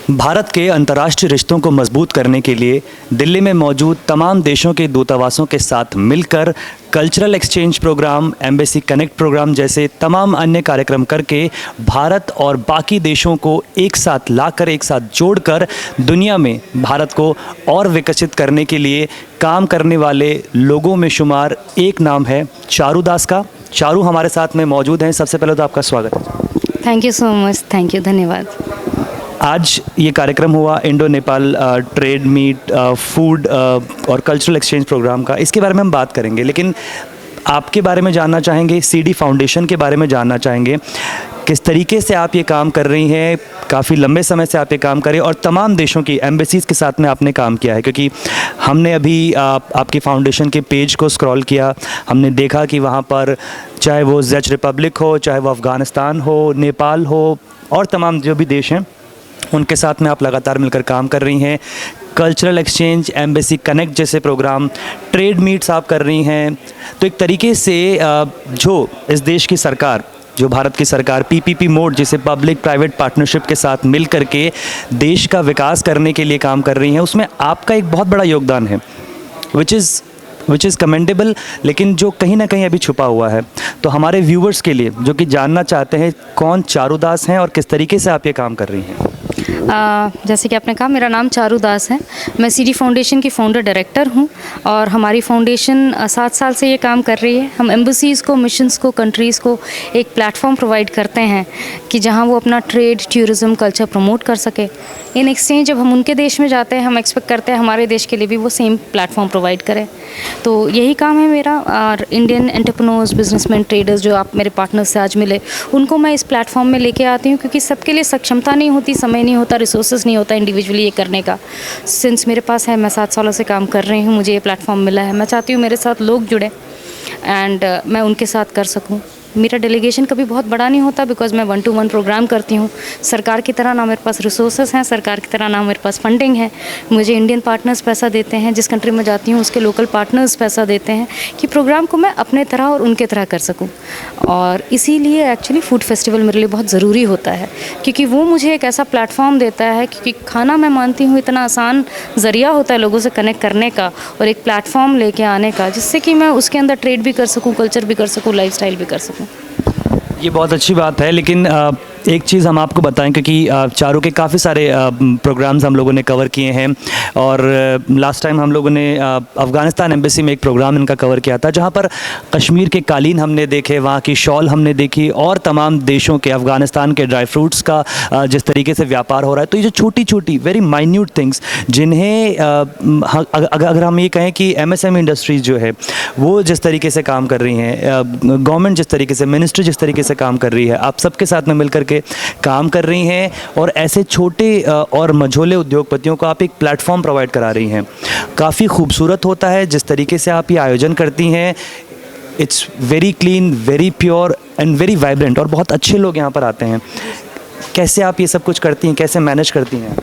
भारत के अंतर्राष्ट्रीय रिश्तों को मजबूत करने के लिए दिल्ली में मौजूद तमाम देशों के दूतावासों के साथ मिलकर cultural exchange program, embassy connect program जैसे तमाम अन्य कार्यक्रम करके भारत और बाकी देशों को एक साथ लाकर, एक साथ जोड़कर दुनिया में भारत को और विकसित करने के लिए काम करने वाले लोगों में शुमार एक नाम है चारू दास का। चारू हमारे साथ में मौजूद हैं। सबसे पहले तो आपका स्वागत है। Thank you so much. Thank you, धन्यवाद। आज ये कार्यक्रम हुआ Indo Nepal trade meet food और कल्चरल एक्सचेंज प्रोग्राम का। इसके बारे में हम बात करेंगे, लेकिन आपके बारे में जानना चाहेंगे, सीडी फाउंडेशन के बारे में जानना चाहेंगे। किस तरीके से आप ये काम कर रही हैं? काफ़ी लंबे समय से आप ये काम कर रहे हैं और तमाम देशों की एम्बेसीज़ के साथ में आपने काम किया है, क्योंकि हमने अभी आपकी फाउंडेशन के पेज को स्क्रॉल किया। हमने देखा कि वहाँ पर चाहे वो ज़ेच रिपब्लिक हो, चाहे वो अफ़गानिस्तान हो, नेपाल हो और तमाम जो भी देश हैं उनके साथ में आप लगातार मिलकर काम कर रही हैं। कल्चरल एक्सचेंज, एम्बेसी कनेक्ट जैसे प्रोग्राम, ट्रेड मीट्स आप कर रही हैं। तो एक तरीके से जो इस देश की सरकार, जो भारत की सरकार पीपीपी मोड जिसे पब्लिक प्राइवेट पार्टनरशिप के साथ मिल करके देश का विकास करने के लिए काम कर रही हैं, उसमें आपका एक बहुत बड़ा योगदान है, विच इज़ कमेंडेबल, लेकिन जो कहीं ना कहीं अभी छुपा हुआ है। तो हमारे व्यूवर्स के लिए जो कि जानना चाहते हैं कौन चारू दास हैं और किस तरीके से आप ये काम कर रही हैं। जैसे कि आपने कहा, मेरा नाम चारू दास है। मैं सीडी फाउंडेशन की फाउंडर डायरेक्टर हूँ और हमारी फाउंडेशन 7 साल से ये काम कर रही है। हम एम्बेसीज़ को, मिशंस को, कंट्रीज़ को एक प्लेटफॉर्म प्रोवाइड करते हैं कि जहाँ वो अपना ट्रेड, टूरिज़्म, कल्चर प्रमोट कर सके। इन एक्सचेंज जब हम उनके देश में जाते हैं, हम एक्सपेक्ट करते हैं हमारे देश के लिए भी वो सेम प्लेटफॉर्म प्रोवाइड करें। तो यही काम है मेरा। और इंडियन एंटरप्रेन्योर्स, बिजनेसमैन, ट्रेडर्स जो आप मेरे पार्टनर्स से आज मिले, उनको मैं इस प्लेटफॉर्म में लेके आती हूँ, क्योंकि सबके लिए सक्षमता नहीं होती, समय नहीं होता, रिसोर्सेज नहीं होता इंडिविजुअली ये करने का। सिंस मेरे पास है, मैं 7 सालों से काम कर रही हूँ, मुझे ये प्लेटफॉर्म मिला है। मैं चाहती हूँ मेरे साथ लोग जुड़े एंड मैं उनके साथ कर सकूँ। मेरा डेलीगेशन कभी बहुत बड़ा नहीं होता, बिकॉज मैं 1-to-1 प्रोग्राम करती हूँ। सरकार की तरह ना मेरे पास रिसोर्सेज हैं, सरकार की तरह ना मेरे पास फंडिंग है। मुझे इंडियन पार्टनर्स पैसा देते हैं, जिस कंट्री में जाती हूँ उसके लोकल पार्टनर्स पैसा देते हैं कि प्रोग्राम को मैं अपने तरह और उनके तरह कर सकूँ। और इसीलिए एक्चुअली फूड फेस्टिवल मेरे लिए बहुत ज़रूरी होता है, क्योंकि वो मुझे एक ऐसा प्लेटफॉर्म देता है, क्योंकि खाना मैं मानती हूँ इतना आसान ज़रिया होता है लोगों से कनेक्ट करने का और एक प्लेटफॉर्म लेके आने का, जिससे कि मैं उसके अंदर ट्रेड भी कर सकूँ, कल्चर भी कर सकूँ, लाइफस्टाइल भी कर सकूँ। ये बहुत अच्छी बात है, लेकिन एक चीज़ हम आपको बताएं, क्योंकि चारू के काफ़ी सारे प्रोग्राम्स हम लोगों ने कवर किए हैं और लास्ट टाइम हम लोगों ने अफ़गानिस्तान एम्बेसी में एक प्रोग्राम इनका कवर किया था, जहां पर कश्मीर के कालीन हमने देखे, वहां की शॉल हमने देखी और तमाम देशों के, अफ़गानिस्तान के ड्राई फ्रूट्स का जिस तरीके से व्यापार हो रहा है। तो ये जो छोटी छोटी वेरी माइन्यूट थिंग्स जिन्हें अगर हम ये कहें कि एमएसएमई इंडस्ट्रीज़ जो है वो जिस तरीके से काम कर रही हैं, गवर्नमेंट जिस तरीके से, मिनिस्ट्री जिस तरीके से काम कर रही है, आप सबके साथ में मिल करके काम कर रही हैं और ऐसे छोटे और मझोले उद्योगपतियों को आप एक प्लेटफॉर्म प्रोवाइड करा रही हैं। काफ़ी खूबसूरत होता है जिस तरीके से आप ये आयोजन करती हैं। It's very clean, very pure and very vibrant और बहुत अच्छे लोग यहाँ पर आते हैं। कैसे आप ये सब कुछ करती हैं, कैसे मैनेज करती हैं?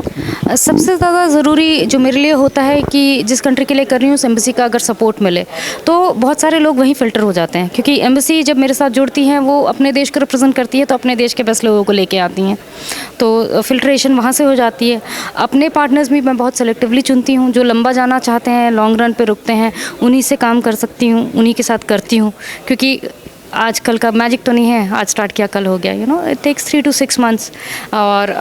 सबसे ज़्यादा ज़रूरी जो मेरे लिए होता है कि जिस कंट्री के लिए कर रही हूँ उस एम्बेसी का अगर सपोर्ट मिले तो बहुत सारे लोग वहीं फ़िल्टर हो जाते हैं, क्योंकि एम्बेसी जब मेरे साथ जुड़ती हैं वो अपने देश को रिप्रेजेंट करती है, तो अपने देश के बेस्ट लोगों को लेके आती हैं, तो फ़िल्ट्रेशन वहाँ से हो जाती है। अपने पार्टनर्स भी मैं बहुत सेलेक्टिवली चुनती हूँ, जो लंबा जाना चाहते हैं, लॉन्ग रन पे रुकते हैं, उन्हीं से काम कर सकती हूँ, उन्हीं के साथ करती हूँ, क्योंकि आजकल का मैजिक तो नहीं है, आज स्टार्ट किया कल हो गया, इट टेक्स 3 to 6 months। और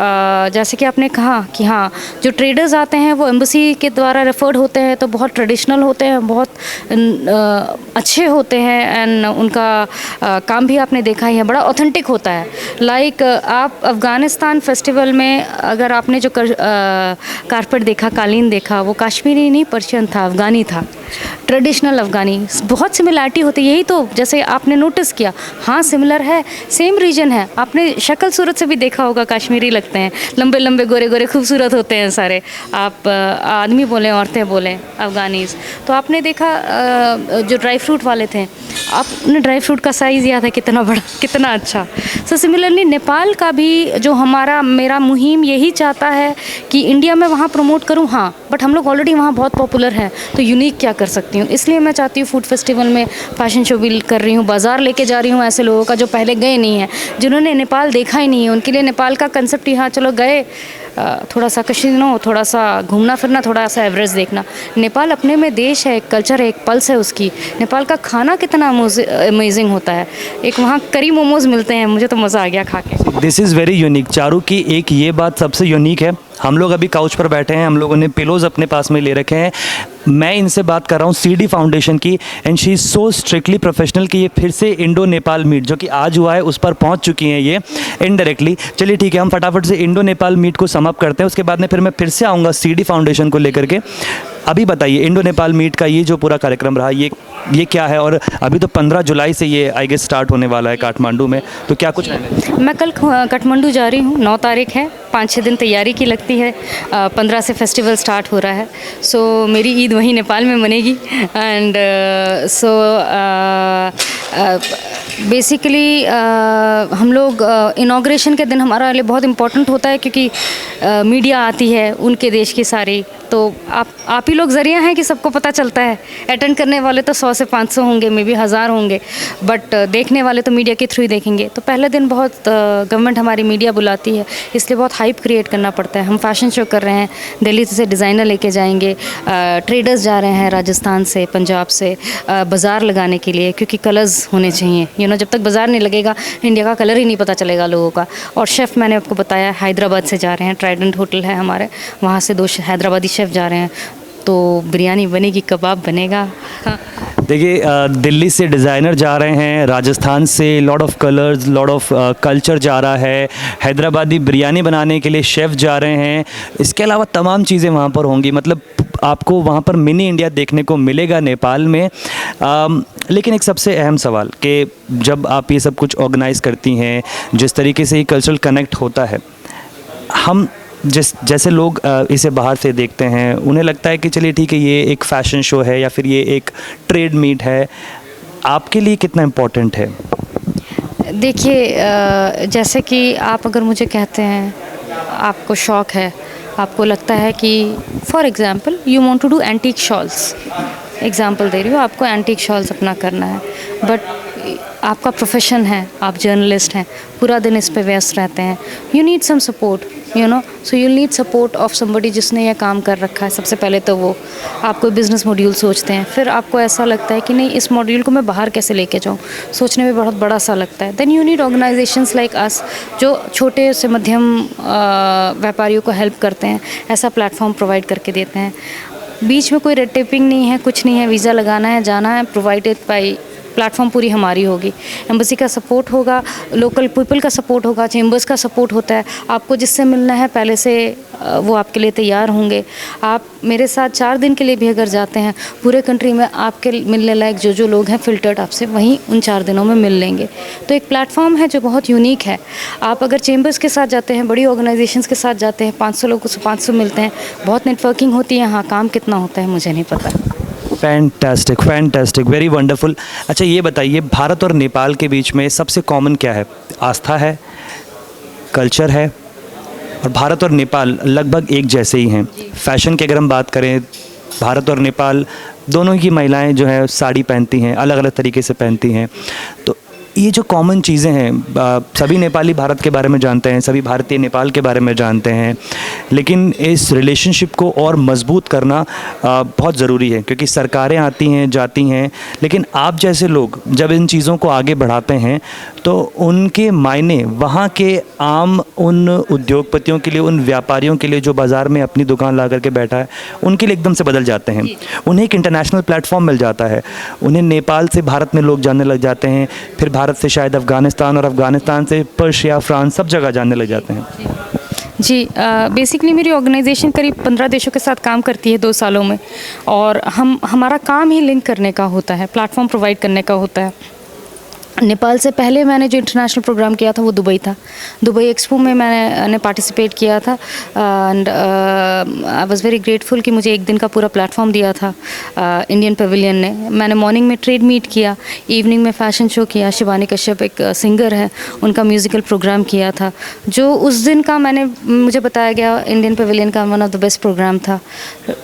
जैसे कि आपने कहा कि हाँ, जो ट्रेडर्स आते हैं वो एम्बेसी के द्वारा रेफर्ड होते हैं, तो बहुत ट्रेडिशनल होते हैं, बहुत अच्छे होते हैं एंड उनका काम भी आपने देखा ही है, बड़ा ऑथेंटिक होता है। लाइक आप अफ़गानिस्तान फेस्टिवल में अगर आपने जो कारपेट देखा, कालीन देखा, वो कश्मीरी नहीं, पर्शियन था, अफ़गानी था, ट्रेडिशनल अफ़गानी। बहुत सिमिलैरिटी होती है, यही तो जैसे आपने नोटिस किया, हाँ सिमिलर है, सेम रीजन है। आपने शक्ल सूरत से भी देखा होगा, कश्मीरी लगते हैं, लंबे लंबे गोरे गोरे खूबसूरत होते हैं सारे, आप आदमी बोलें औरतें बोलें, अफ़गानीज़। तो आपने देखा जो ड्राई फ्रूट वाले थे, आपने ड्राई फ्रूट का साइज़ याद है कितना बड़ा, कितना अच्छा। सो सिमिलरली नेपाल का भी जो मेरा मुहिम यही चाहता है कि इंडिया में वहाँ प्रमोट करूँ, हाँ, बट हम लोग ऑलरेडी वहाँ बहुत पॉपुलर हैं, तो यूनिक क्या कर सकती हूँ। इसलिए मैं चाहती हूँ फूड फेस्टिवल में फैशन शो भी कर रही हूँ, बाज़ार लेके जा रही हूँ ऐसे लोगों का जो पहले गए नहीं हैं, जिन्होंने नेपाल देखा ही नहीं है, उनके लिए नेपाल का कंसेप्ट ही हाँ चलो गए, थोड़ा सा कशिनो, थोड़ा सा घूमना फिरना, थोड़ा सा एवरेस्ट देखना। नेपाल अपने में देश है, एक कल्चर है, एक पल्स है उसकी। नेपाल का खाना कितना अमेजिंग होता है, एक वहाँ करी मोमोज मिलते हैं, मुझे तो मज़ा आ गया खा के। This is very unique Charu की एक ये बात सबसे यूनिक है। हम लोग अभी काउच पर बैठे हैं, हम लोगों ने पिलोज अपने पास में ले रखे हैं। मैं इनसे बात कर रहा हूँ सीडी फाउंडेशन की, and she is so strictly professional कि ये फिर से इंडो नेपाल मीट जो कि आज हुआ है उस पर पहुँच चुकी हैं ये इनडायरेक्टली। चलिए ठीक है, हम फटाफट से इंडो नेपाल मीट को समाप्त करते हैं, उसके बाद में फिर मैं फिर से आऊँगा सीडी फाउंडेशन को लेकर के। अभी बताइए इंडो नेपाल मीट का ये जो पूरा कार्यक्रम रहा ये क्या है, और अभी तो 15 जुलाई से ये आई गेस स्टार्ट होने वाला है काठमांडू में, तो क्या कुछ है? मैं कल काठमांडू जा रही हूँ, 9 तारीख है, 5-6 दिन तैयारी की लगती है, 15 से फेस्टिवल स्टार्ट हो रहा है। सो मेरी ईद वहीं नेपाल में मनेगी। एंड सो बेसिकली हम लोग इनाग्रेशन के दिन हमारा लिए बहुत इम्पोर्टेंट होता है, क्योंकि मीडिया आती है उनके देश की सारी, तो आप ही लोग ज़रिया हैं कि सबको पता चलता है। अटेंड करने वाले तो 100 से 500 होंगे, मे बी 1000 होंगे, बट देखने वाले तो मीडिया के थ्रू ही देखेंगे। तो पहले दिन बहुत गवर्नमेंट हमारी मीडिया बुलाती है, इसलिए बहुत हाइप क्रिएट करना पड़ता है। हम फैशन शो कर रहे हैं, दिल्ली से डिज़ाइनर लेके जाएंगे, ट्रेडर्स जा रहे हैं राजस्थान से, पंजाब से, बाज़ार लगाने के लिए, क्योंकि कलर्स होने चाहिए। जब तक बाज़ार नहीं लगेगा इंडिया का कलर ही नहीं पता चलेगा लोगों का। और शेफ़ मैंने आपको बताया हैदराबाद से जा रहे हैं, ट्राइडेंट होटल है हमारे, वहाँ से 2 हैदराबादी शेफ़ जा रहे हैं, तो बिरयानी बनेगी, कबाब बनेगा। हाँ। देखिए दिल्ली से डिज़ाइनर जा रहे हैं, राजस्थान से lot of colours, lot of culture जा रहा है, हैदराबादी बिरयानी बनाने के लिए शेफ़ जा रहे हैं, इसके अलावा तमाम चीज़ें वहाँ पर होंगी। मतलब आपको वहाँ पर मिनी इंडिया देखने को मिलेगा नेपाल में। लेकिन एक सबसे अहम सवाल कि जब आप ये सब कुछ ऑर्गेनाइज़ करती हैं, जिस तरीके से ये कल्चरल कनेक्ट होता है, हम जैसे लोग इसे बाहर से देखते हैं, उन्हें लगता है कि चलिए ठीक है ये एक फ़ैशन शो है या फिर ये एक ट्रेड मीट है, आपके लिए कितना इम्पोर्टेंट है? देखिए जैसे कि आप अगर मुझे कहते हैं आपको शौक़ है, आपको लगता है कि for example you want to do antique shawls, example दे रही हूँ, आपको एंटीक शॉल्स अपना करना है, बट आपका प्रोफेशन है, आप जर्नलिस्ट हैं, पूरा दिन इस पे व्यस्त रहते हैं, you need some support, so you need support of somebody जिसने यह काम कर रखा है। सबसे पहले तो वो आप कोई बिज़नेस मॉड्यूल सोचते हैं, फिर आपको ऐसा लगता है कि नहीं इस मॉड्यूल को मैं बाहर कैसे लेके जाऊँ, सोचने में बहुत बड़ा सा लगता है। Then you need organisations like us, जो छोटे से मध्यम व्यापारियों को हेल्प करते हैं, ऐसा प्लेटफॉर्म प्रोवाइड करके देते हैं। बीच में कोई रेड टेपिंग नहीं है, कुछ नहीं है, वीज़ा लगाना है, जाना है, प्रोवाइडेड बाई प्लेटफॉर्म पूरी हमारी होगी। एम्बेसी का सपोर्ट होगा, लोकल पीपल का सपोर्ट होगा, चेंबर्स का सपोर्ट होता है, आपको जिससे मिलना है पहले से वो आपके लिए तैयार होंगे। आप मेरे साथ 4 दिन के लिए भी अगर जाते हैं, पूरे कंट्री में आपके मिलने लायक जो लोग हैं फ़िल्टर्ड आपसे वहीं उन 4 दिनों में मिल लेंगे। तो एक प्लेटफॉर्म है जो बहुत यूनिक है। आप अगर चेंबर्स के साथ जाते हैं, बड़ी ऑर्गेनाइजेशंस के साथ जाते हैं, 500 लोगों से 500 मिलते हैं, बहुत नेटवर्किंग होती है। हाँ, काम कितना होता है मुझे नहीं पता। Fantastic, fantastic, very wonderful. अच्छा ये बताइए, भारत और नेपाल के बीच में सबसे कॉमन क्या है? आस्था है, कल्चर है, और भारत और नेपाल लगभग एक जैसे ही हैं। फैशन की अगर हम बात करें, भारत और नेपाल दोनों की महिलाएं जो है साड़ी पहनती हैं, अलग अलग तरीके से पहनती हैं। तो ये जो कॉमन चीज़ें हैं, सभी नेपाली भारत के बारे में जानते हैं, सभी भारतीय नेपाल के बारे में जानते हैं, लेकिन इस रिलेशनशिप को और मज़बूत करना बहुत ज़रूरी है, क्योंकि सरकारें आती हैं जाती हैं, लेकिन आप जैसे लोग जब इन चीज़ों को आगे बढ़ाते हैं तो उनके मायने वहाँ के आम उन उद्योगपतियों के लिए, उन व्यापारियों के लिए जो बाज़ार में अपनी दुकान ला करके बैठा है, उनके लिए एकदम से बदल जाते हैं। उन्हें एक इंटरनेशनल प्लेटफॉर्म मिल जाता है, उन्हें नेपाल से भारत में लोग जानने लग जाते हैं, फिर भारत से शायद अफ़गानिस्तान, और अफ़गानिस्तान से पर्शिया, फ्रांस, सब जगह जानने लग जाते हैं। जी, बेसिकली मेरी ऑर्गेनाइजेशन करीब 15 देशों के साथ काम करती है 2 सालों में, और हमारा काम ही लिंक करने का होता है, प्लेटफॉर्म प्रोवाइड करने का होता है। नेपाल से पहले मैंने जो इंटरनेशनल प्रोग्राम किया था वो दुबई था। दुबई एक्सपो में मैंने पार्टिसिपेट किया था and I was very grateful कि मुझे एक दिन का पूरा प्लेटफॉर्म दिया था इंडियन पवेलियन ने। मैंने मॉर्निंग में ट्रेड मीट किया, इवनिंग में फ़ैशन शो किया, शिवानी कश्यप एक सिंगर है, उनका म्यूज़िकल प्रोग्राम किया था, जो उस दिन का मुझे बताया गया इंडियन पवेलियन का one of the best program था।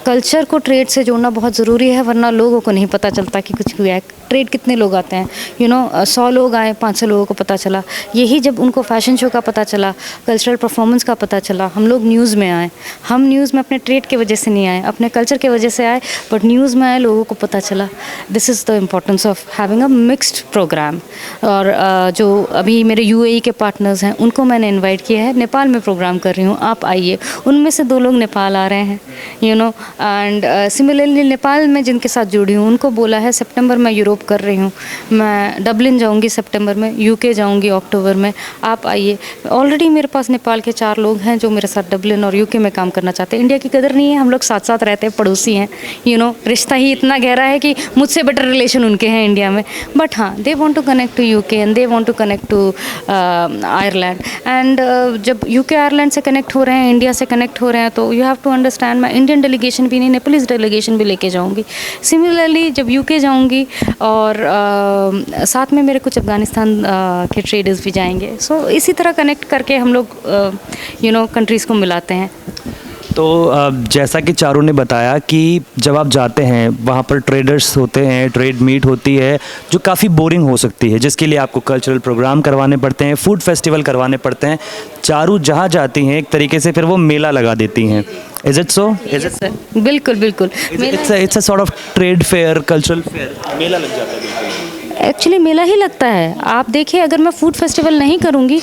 कल्चर को ट्रेड से जोड़ना बहुत ज़रूरी है, वरना लोगों को नहीं पता चलता कि कुछ हुआ है। ट्रेड कितने लोग आते हैं, 100 लोग आए, 500 लोगों को पता चला। यही जब उनको फ़ैशन शो का पता चला, कल्चरल परफॉर्मेंस का पता चला, हम लोग न्यूज़ में आए। हम न्यूज़ में अपने ट्रेड की वजह से नहीं आए, अपने कल्चर की वजह से आए, बट न्यूज़ में आए, लोगों को पता चला। This is the importance of having a mixed program. और जो अभी मेरे UAE के पार्टनर्स हैं, उनको मैंने इन्वाइट किया है, नेपाल में प्रोग्राम कर रही हूँ, आप आइए। उनमें से 2 लोग नेपाल आ रहे हैं, एंड सिमिलरली नेपाल में जिनके साथ जुड़ी हूँ उनको बोला है सितंबर में यूरोप कर रही हूँ, मैं डबलिन जाऊँगी सितंबर में, UK जाऊँगी अक्टूबर में, आप आइए। ऑलरेडी मेरे पास नेपाल के 4 लोग हैं जो मेरे साथ डबलिन और UK में काम करना चाहते हैं। इंडिया की कदर नहीं है, हम लोग साथ साथ रहते हैं, पड़ोसी हैं, रिश्ता ही इतना गहरा है कि मुझसे बेटर रिलेशन उनके हैं इंडिया में। बट हाँ, they want to connect to UK and they want to connect to Ireland. And जब UK आयरलैंड से कनेक्ट हो रहे हैं, इंडिया से कनेक्ट हो रहे हैं, तो यू हैव टू अंडरस्टैंड, मैं इंडियन डेलीगेशन भी नहीं, नेपालीज डेलीगेशन भी लेके जाऊँगी। सिमिलरली जब UK जाऊँगी और साथ में मेरे कुछ अफ़गानिस्तान के ट्रेडर्स भी जाएंगे। सो इसी तरह कनेक्ट करके हम लोग कंट्रीज़ को मिलाते हैं। तो जैसा कि चारू ने बताया कि जब आप जाते हैं वहाँ पर ट्रेडर्स होते हैं, ट्रेड मीट होती है जो काफ़ी बोरिंग हो सकती है, जिसके लिए आपको कल्चरल प्रोग्राम करवाने पड़ते हैं, फूड फेस्टिवल करवाने पड़ते हैं। चारू जहाँ जाती हैं एक तरीके से फिर वो मेला लगा देती हैं। Is it so? Is it? बिल्कुल बिल्कुल। It's a sort of trade fair, cultural fair, मेला लग जाता है। एक्चुअली मेला ही लगता है। आप देखिए, अगर मैं फूड फेस्टिवल नहीं करूँगी,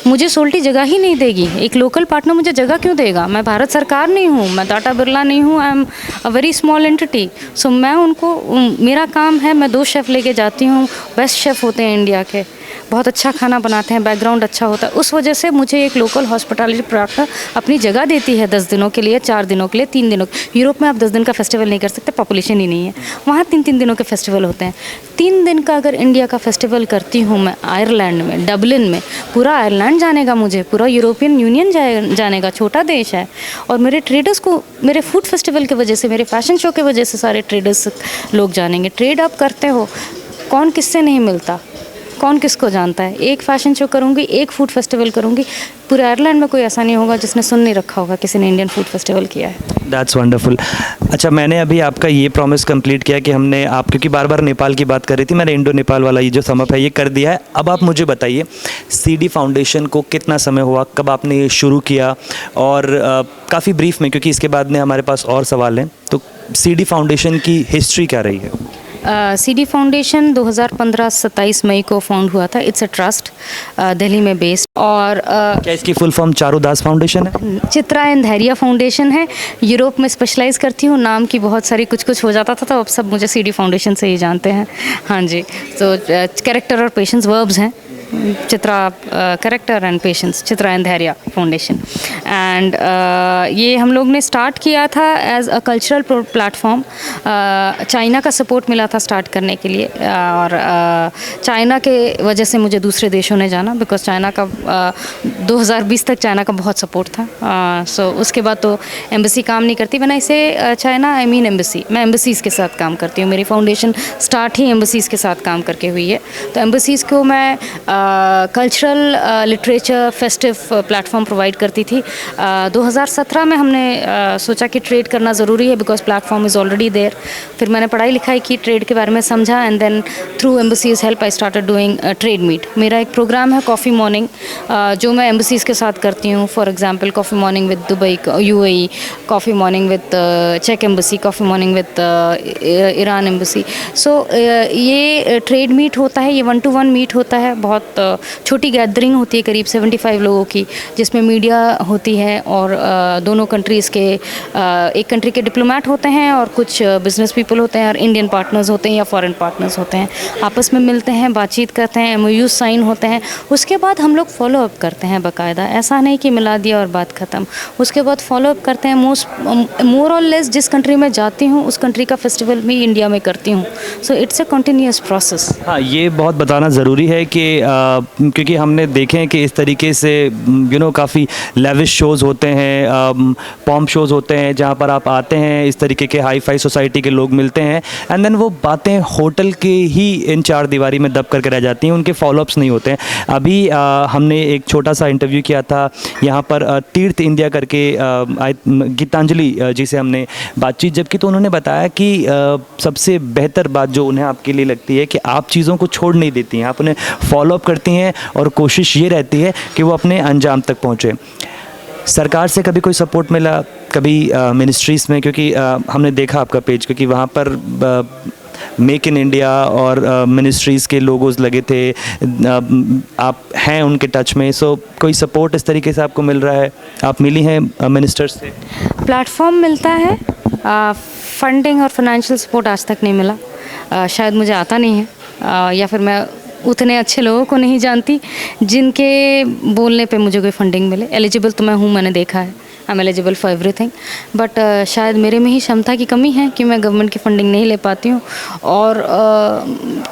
मुझे सोल्टी जगह ही नहीं देगी। एक लोकल पार्टनर मुझे जगह क्यों देगा? मैं भारत सरकार नहीं हूँ, मैं टाटा बिरला नहीं हूँ, I am a very small entity. So मैं उनको, मेरा काम है, मैं 2 शेफ़ लेके जाती हूँ, बेस्ट शेफ़ होते हैं इंडिया के, बहुत अच्छा खाना बनाते हैं, बैकग्राउंड अच्छा होता है। उस वजह से मुझे एक लोकल हॉस्पिटैलिटी पार्टनर अपनी जगह देती है 10 दिनों के लिए, 4 दिनों के लिए, 3 दिनों के। यूरोप में आप 10 दिन का फेस्टिवल नहीं कर सकते, पॉपुलेशन ही नहीं है। वहाँ 3-3 दिनों के फेस्टिवल होते हैं। 3 दिन का अगर इंडिया का फेस्टिवल करती हूँ मैं आयरलैंड में, डबलिन में, पूरा आयरलैंड जानेगा मुझे, पूरा यूरोपियन यूनियन जानेगा, छोटा देश है। और मेरे ट्रेडर्स को मेरे फूड फेस्टिवल की वजह से, मेरे फैशन शो की वजह से सारे ट्रेडर्स लोग जानेंगे। ट्रेड आप करते हो, कौन किससे नहीं मिलता, कौन किसको जानता है। एक फ़ैशन शो करूँगी, एक फूड फेस्टिवल करूँगी, पूरे आयरलैंड में कोई ऐसा नहीं होगा जिसने सुन नहीं रखा होगा किसी ने इंडियन फूड फेस्टिवल किया है। That's wonderful. अच्छा, मैंने अभी आपका ये प्रॉमिस कंप्लीट किया कि हमने आप, क्योंकि बार बार नेपाल की बात कर रही थी, मैंने इंडो नेपाल वाला ये जो समअप है ये कर दिया है। अब आप मुझे बताइए, CD फाउंडेशन को कितना समय हुआ, कब आपने ये शुरू किया? और काफ़ी ब्रीफ में, क्योंकि इसके बाद में हमारे पास और सवाल हैं, तो CD फाउंडेशन की हिस्ट्री क्या रही है? CD फाउंडेशन 2015 27 मई को फाउंड हुआ था। इट्स अ ट्रस्ट, दिल्ली में बेस्ड। और क्या इसकी फुल फॉर्म चारू दास फाउंडेशन है? चित्रा एंड धैर्य फाउंडेशन है। यूरोप में स्पेशलाइज करती हूँ, नाम की बहुत सारी कुछ हो जाता था, तो अब सब मुझे CD फाउंडेशन से ही जानते हैं। हाँ जी, तो कैरेक्टर और पेशेंस वर्ब्स हैं। Chitra character and patience, Chitra and Dhairya foundation. And ये हम लोग ने स्टार्ट किया था as a cultural platform. China का सपोर्ट मिला था स्टार्ट करने के लिए, और चाइना के वजह से मुझे दूसरे देशों ने जाना, बिकॉज चाइना का 2020 तक चाइना का बहुत सपोर्ट था। सो उसके बाद तो एम्बेसी काम नहीं करती। मैंने इसे चाइना, आई मीन एम्बेसी, मैं एम्बेसीज़ के साथ काम करती हूँ। मेरी फाउंडेशन स्टार्ट ही एम्बेसीज़ के साथ काम करके हुई है। तो एम्बेसीज़ को मैं cultural literature festive platform provide करती थी। 2017 में हमने सोचा कि ट्रेड करना ज़रूरी है, because platform is already there. फिर मैंने पढ़ाई लिखाई की, ट्रेड के बारे में समझा, and then through embassies help I started doing trade meet. मेरा एक प्रोग्राम है कॉफ़ी मॉर्निंग, जो मैं एम्बेसीज़ के साथ करती हूँ। For example coffee morning with Dubai UAE, coffee morning with चेक embassy, coffee morning with Iran embassy. So ये ट्रेड मीट होता है, ये 1-to-1 मीट होता है। बहुत बहुत छोटी गैदरिंग होती है, करीब 75 लोगों की, जिसमें मीडिया होती है और दोनों कंट्रीज़ के एक कंट्री के डिप्लोमेट होते हैं और कुछ बिजनेस पीपल होते हैं और इंडियन पार्टनर्स होते हैं या फॉरेन पार्टनर्स होते हैं, आपस में मिलते हैं, बातचीत करते हैं, MOU साइन होते हैं। उसके बाद हम लोग फॉलो अप करते हैं बाकायदा, ऐसा नहीं कि मिला दिया और बात ख़त्म। उसके बाद फॉलो अप करते हैं। मोर और लेस जिस कंट्री में जाती हूँ उस कंट्री का फेस्टिवल भी इंडिया में करती हूँ। So it's a continuous process. हाँ, ये बहुत बताना ज़रूरी है कि क्योंकि हमने देखे हैं कि इस तरीके से काफ़ी लेविश शोज़ होते हैं, पॉम्प शोज़ होते हैं, जहाँ पर आप आते हैं, इस तरीके के हाई फाई सोसाइटी के लोग मिलते हैं एंड देन वो बातें होटल के ही इन चार दीवारी में दब करके रह जाती हैं, उनके फॉलोअप्स नहीं होते हैं। अभी हमने एक छोटा सा इंटरव्यू किया था यहाँ पर तीर्थ इंडिया करके गीतांजलि जी से हमने बातचीत जब की, तो उन्होंने बताया कि सबसे बेहतर बात जो उन्हें आपके लिए लगती है कि आप चीज़ों को छोड़ नहीं देती हैं, आप उन्हें फॉलोअप करती हैं और कोशिश ये रहती है कि वो अपने अंजाम तक पहुँचे। सरकार से कभी कोई सपोर्ट मिला, कभी मिनिस्ट्रीज़ में, क्योंकि हमने देखा आपका पेज, क्योंकि वहाँ पर मेक इन इंडिया और मिनिस्ट्रीज़ के लोगोज लगे थे, आप हैं उनके टच में, सो कोई सपोर्ट इस तरीके से आपको मिल रहा है, आप मिली हैं मिनिस्टर्स से? प्लेटफॉर्म मिलता है, फंडिंग और फाइनेंशियल सपोर्ट आज तक नहीं मिला। शायद मुझे आता नहीं है या फिर मैं उतने अच्छे लोगों को नहीं जानती जिनके बोलने पे मुझे कोई फंडिंग मिले। एलिजिबल तो मैं हूँ, मैंने देखा है, I am eligible for everything, but शायद मेरे में ही क्षमता की कमी है कि मैं गवर्नमेंट की फंडिंग नहीं ले पाती हूँ। और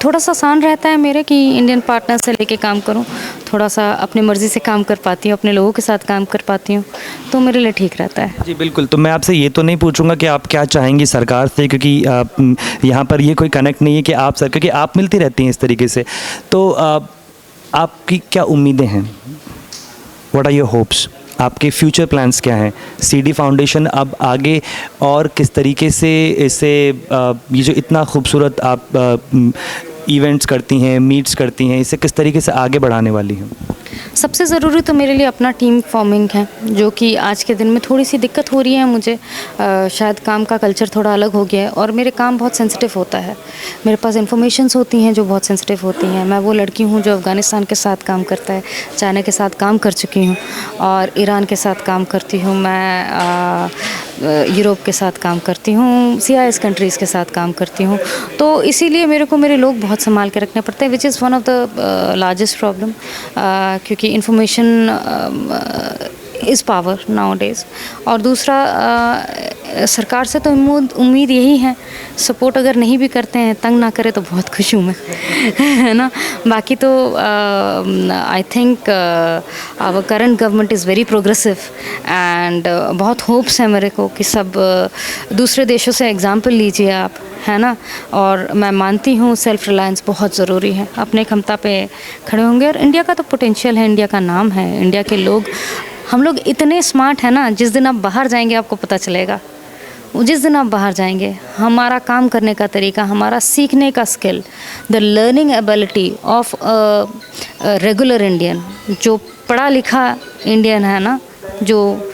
थोड़ा सा आसान रहता है मेरे कि इंडियन पार्टनर से लेके काम करूँ, थोड़ा सा अपनी मर्ज़ी से काम कर पाती हूँ, अपने लोगों के साथ काम कर पाती हूँ, तो मेरे लिए ठीक रहता है। जी बिल्कुल। तो मैं आपसे ये तो नहीं पूछूंगा कि आप क्या चाहेंगी सरकार से, क्योंकि यहाँ पर ये कोई कनेक्ट नहीं है कि आप क्योंकि आप मिलती रहती हैं इस तरीके से, तो आपकी क्या उम्मीदें हैं? What are your hopes? आपके फ्यूचर प्लान्स क्या हैं? CD फाउंडेशन अब आगे और किस तरीके से इसे ये जो इतना खूबसूरत आप इवेंट्स करती हैं, मीट्स करती हैं, इसे किस तरीके से आगे बढ़ाने वाली हैं? सबसे ज़रूरी तो मेरे लिए अपना टीम फॉर्मिंग है, जो कि आज के दिन में थोड़ी सी दिक्कत हो रही है मुझे। शायद काम का कल्चर थोड़ा अलग हो गया है और मेरे काम बहुत सेंसिटिव होता है। मेरे पास इन्फॉर्मेशंस होती हैं जो बहुत सेंसिटिव होती हैं। मैं वो लड़की हूँ जो अफ़गानिस्तान के साथ काम करता है, चाइना के साथ काम कर चुकी हूँ और ईरान के साथ काम करती हूँ, मैं यूरोप के साथ काम करती हूँ, CIS कंट्रीज़ के साथ काम करती हूँ। तो इसीलिए मेरे को मेरे लोग बहुत संभाल के रखने पड़ते हैं, which is one of the largest problem, क्योंकि information is power nowadays. और दूसरा, सरकार से तो उम्मीद यही है, सपोर्ट अगर नहीं भी करते हैं, तंग ना करे तो बहुत खुश हूँ मैं है ना। बाकी तो I think our current government is very progressive and बहुत होप्स है मेरे को कि सब दूसरे देशों से एग्जाम्पल लीजिए आप, है ना। और मैं मानती हूँ सेल्फ रिलायंस बहुत ज़रूरी है, अपने क्षमता पे खड़े होंगे। और इंडिया का तो पोटेंशियल है, इंडिया का नाम है, इंडिया के लोग, हम लोग इतने स्मार्ट हैं ना, जिस दिन आप बाहर जाएंगे आपको पता चलेगा। जिस दिन आप बाहर जाएंगे, हमारा काम करने का तरीका, हमारा सीखने का skill, the learning ability of regular Indian, जो पढ़ा लिखा इंडियन है ना, जो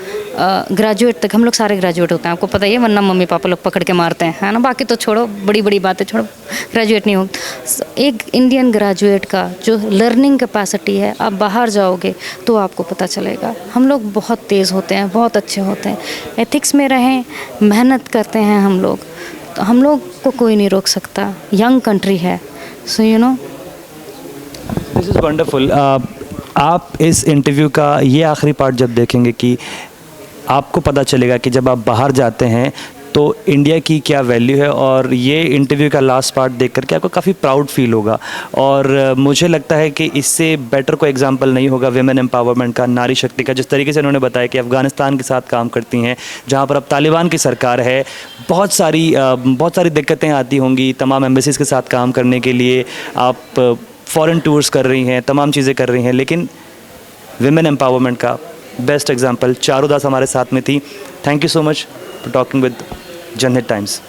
ग्रेजुएट तक, हम लोग सारे ग्रेजुएट होते हैं, आपको पता ही है, वरना मम्मी पापा लोग पकड़ के मारते हैं, है ना। बाकी तो छोड़ो, बड़ी बड़ी बातें छोड़ो, ग्रेजुएट नहीं हो। एक इंडियन ग्रेजुएट का जो लर्निंग कैपेसिटी है, आप बाहर जाओगे तो आपको पता चलेगा। हम लोग बहुत तेज़ होते हैं, बहुत अच्छे होते हैं, एथिक्स में रहें, मेहनत करते हैं हम लोग, तो हम लोग को कोई नहीं रोक सकता। यंग कंट्री है, so you know. This is wonderful. आप इस इंटरव्यू का ये आखिरी पार्ट जब देखेंगे कि आपको पता चलेगा कि जब आप बाहर जाते हैं तो इंडिया की क्या वैल्यू है, और ये इंटरव्यू का लास्ट पार्ट देख करके आपको काफ़ी प्राउड फील होगा। और मुझे लगता है कि इससे बेटर कोई एग्जांपल नहीं होगा विमेन एम्पावरमेंट का, नारी शक्ति का। जिस तरीके से उन्होंने बताया कि अफ़गानिस्तान के साथ काम करती हैं, जहाँ पर अब तालिबान की सरकार है, बहुत सारी दिक्कतें आती होंगी तमाम एम्बेसीज़ के साथ काम करने के लिए, आप फॉरेन टूर्स कर रही हैं, तमाम चीज़ें कर रही हैं, लेकिन विमेन एम्पावरमेंट का बेस्ट एग्जाम्पल चारुदास हमारे साथ में थी। Thank you so much for talking with जनहित टाइम्स।